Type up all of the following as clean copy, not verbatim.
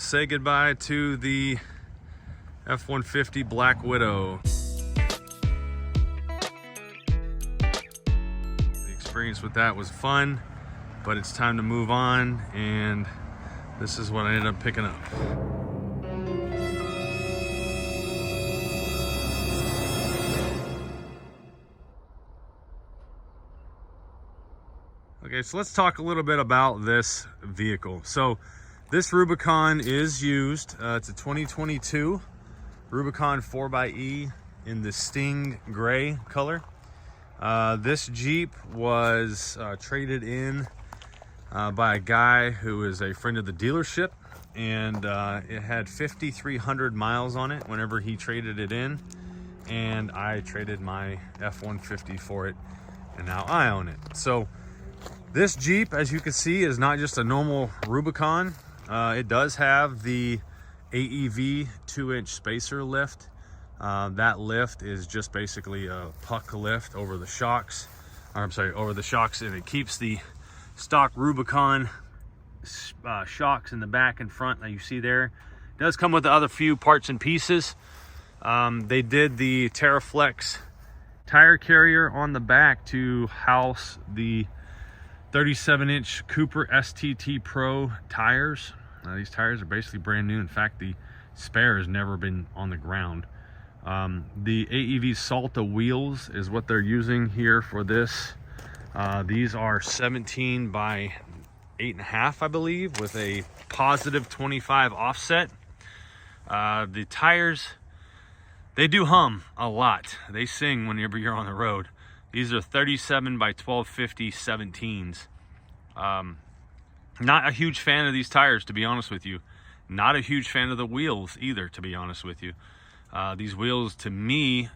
Say goodbye to the F-150 Black Widow. The experience with that was fun, but it's time to move on, and this is what I ended up picking up. Okay, so let's talk a little bit about this vehicle. So this Rubicon is used. It's a 2022 Rubicon 4xe in the Sting gray color. This Jeep was traded in by a guy who is a friend of the dealership, and it had 5,300 miles on it whenever he traded it in, and I traded my F-150 for it, and now I own it. So this Jeep, as you can see, is not just a normal Rubicon. It does have the AEV 2-inch spacer lift. That lift is just basically a puck lift over the shocks. Over the shocks, and it keeps the stock Rubicon shocks in the back and front that you see there. It does come with the other few parts and pieces. They did the TerraFlex tire carrier on the back to house the 37-inch Cooper STT Pro tires. These tires are basically brand new. In fact, the spare has never been on the ground. The AEV Salta wheels is what they're using here for this. These are 17 by 8.5, I believe, with a positive 25 offset. The tires, they do hum a lot. They sing whenever you're on the road. These are 37 by 1250 17s. Not a huge fan of these tires, to be honest with you. Not a huge fan of the wheels either, to be honest with you. These wheels, to me,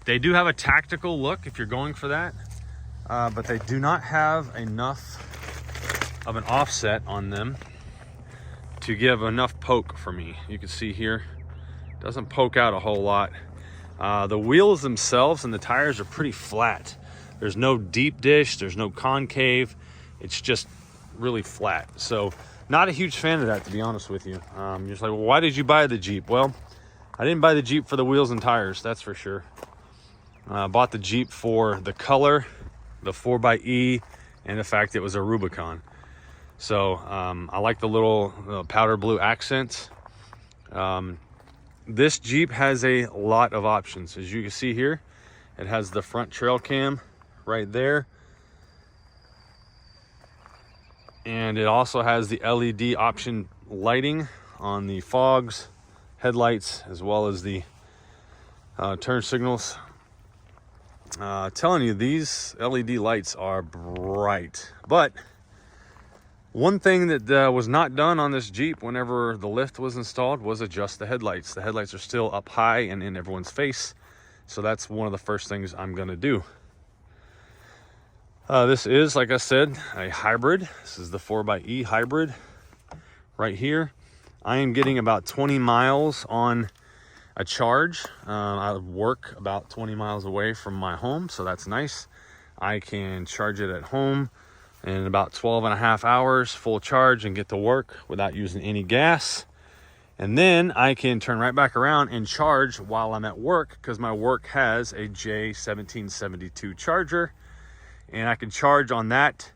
they do have a tactical look if you're going for that, but they do not have enough of an offset on them to give enough poke for me. You can see here, it doesn't poke out a whole lot. The wheels themselves and the tires are pretty flat. There's no deep dish, there's no concave. It's just really flat. So not a huge fan of that, to be honest with you. You're just like, well, why did you buy the Jeep? Well, I didn't buy the Jeep for the wheels and tires, that's for sure. I bought the Jeep for the color, the 4xe, and the fact it was a Rubicon. So I like the little powder blue accents. This Jeep has a lot of options. As you can see here, it has the front trail cam right there. And it also has the LED option lighting on the fogs, headlights, as well as the turn signals. Telling you, these LED lights are bright. But one thing that was not done on this Jeep whenever the lift was installed was adjust the headlights. The headlights are still up high and in everyone's face. So that's one of the first things I'm gonna do. This is, like I said, a hybrid. This is the 4xe hybrid right here. I am getting about 20 miles on a charge. I work about 20 miles away from my home, so that's nice. I can charge it at home in about 12.5 hours, full charge, and get to work without using any gas. And then I can turn right back around and charge while I'm at work, because my work has a J1772 charger, and I can charge on that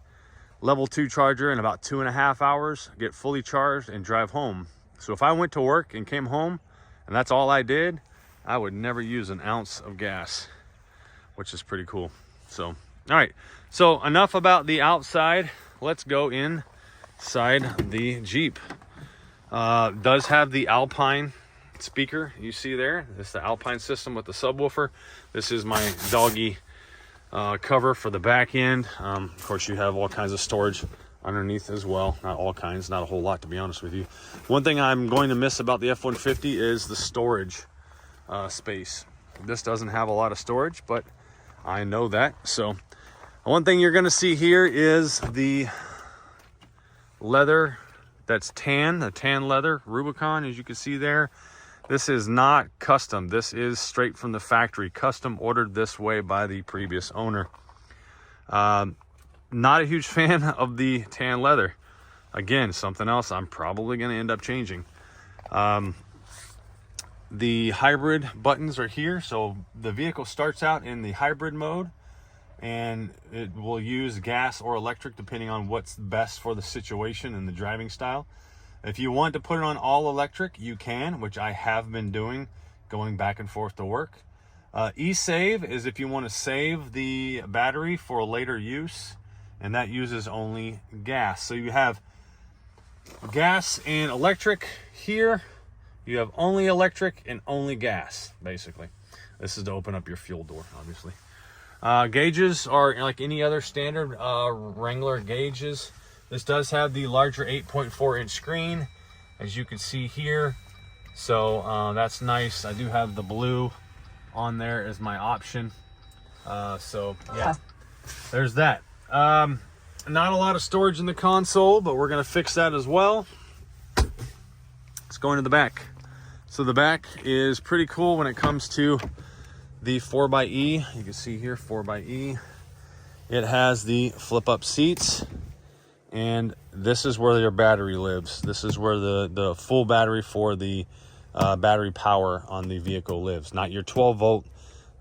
level 2 charger in about 2.5 hours, get fully charged, and drive home. So if I went to work and came home and that's all I did, I would never use an ounce of gas, which is pretty cool. So, all right, so enough about the outside. Let's go inside the Jeep. Does have the Alpine speaker you see there. This is the Alpine system with the subwoofer. This is my doggy cover for the back end. Of course, you have all kinds of storage underneath as well. Not all kinds, not a whole lot, to be honest with you. One thing I'm going to miss about the F-150 is the storage space. This doesn't have a lot of storage, but I know that. So one thing you're going to see here is the leather that's tan, the tan leather Rubicon, as you can see there. This is not custom. This is straight from the factory, custom ordered this way by the previous owner. Not a huge fan of the tan leather. again, something else I'm probably going to end up changing. The hybrid buttons are here. So the vehicle starts out in the hybrid mode, and it will use gas or electric depending on what's best for the situation and the driving style. If you want to put it on all electric, you can, which I have been doing, going back and forth to work. E-save is if you want to save the battery for later use, and that uses only gas. So you have gas and electric here. You have only electric and only gas, basically. This is to open up your fuel door, obviously. Gauges are like any other standard Wrangler gauges. This does have the larger 8.4-inch screen, as you can see here. So that's nice. I do have the blue on there as my option. So yeah, there's that. Not a lot of storage in the console, but we're gonna fix that as well. Let's go into the back. So the back is pretty cool when it comes to the 4xe. You can see here, 4xe. It has the flip up seats, and this is where your battery lives. This is where the full battery for the battery power on the vehicle lives. Not your 12 volt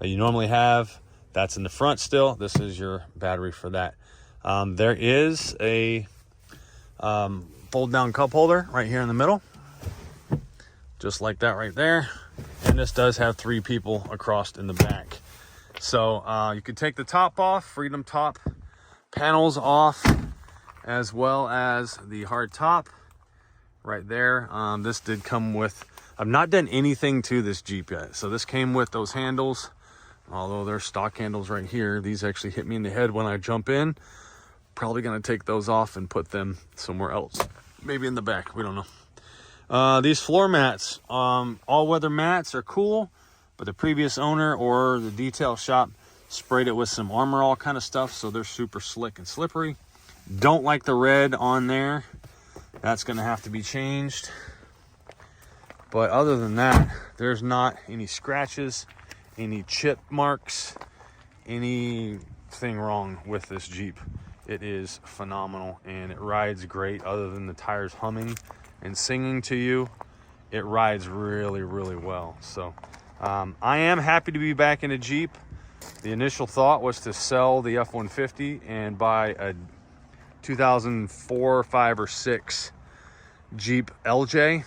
that you normally have. That's in the front still. This is your battery for that. There is a fold down cup holder right here in the middle, just like that right there. And this does have 3 people across in the back. So you can take the top off, Freedom top panels off, as well as the hard top right there. This did come with, I've not done anything to this Jeep yet. So this came with those handles, although they're stock handles right here. These actually hit me in the head when I jump in. Probably gonna take those off and put them somewhere else. Maybe in the back, we don't know. These floor mats, all-weather mats are cool, but the previous owner or the detail shop sprayed it with some Armor All kind of stuff, so they're super slick and slippery. Don't like the red on there. That's gonna have to be changed. But other than that, there's not any scratches, any chip marks, anything wrong with this Jeep. It is phenomenal, and it rides great. Other than the tires humming and singing to you, it rides really, really well. So I am happy to be back in a Jeep. The initial thought was to sell the F-150 and buy a 2004, 5, or 6 Jeep LJ.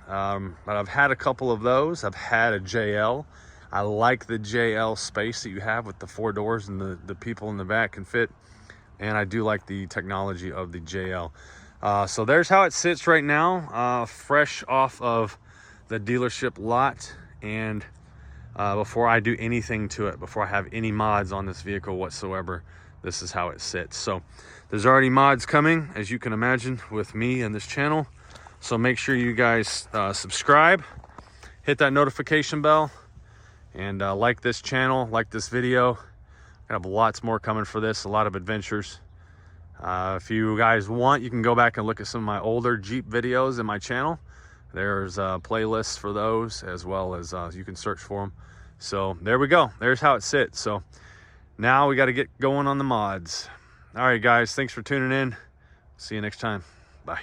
But I've had a couple of those. I've had a JL. I like the JL space that you have with the 4 doors and the people in the back can fit. And I do like the technology of the JL. So there's how it sits right now, fresh off of the dealership lot. And before I do anything to it, before I have any mods on this vehicle whatsoever, this is how it sits. So there's already mods coming, as you can imagine, with me and this channel. So make sure you guys subscribe, hit that notification bell, and like this channel, like this video. I have lots more coming for this, a lot of adventures. If you guys want, you can go back and look at some of my older Jeep videos in my channel. There's playlists for those, as well as you can search for them. So there we go. There's how it sits. So now we got to get going on the mods. All right, guys, thanks for tuning in. See you next time. Bye.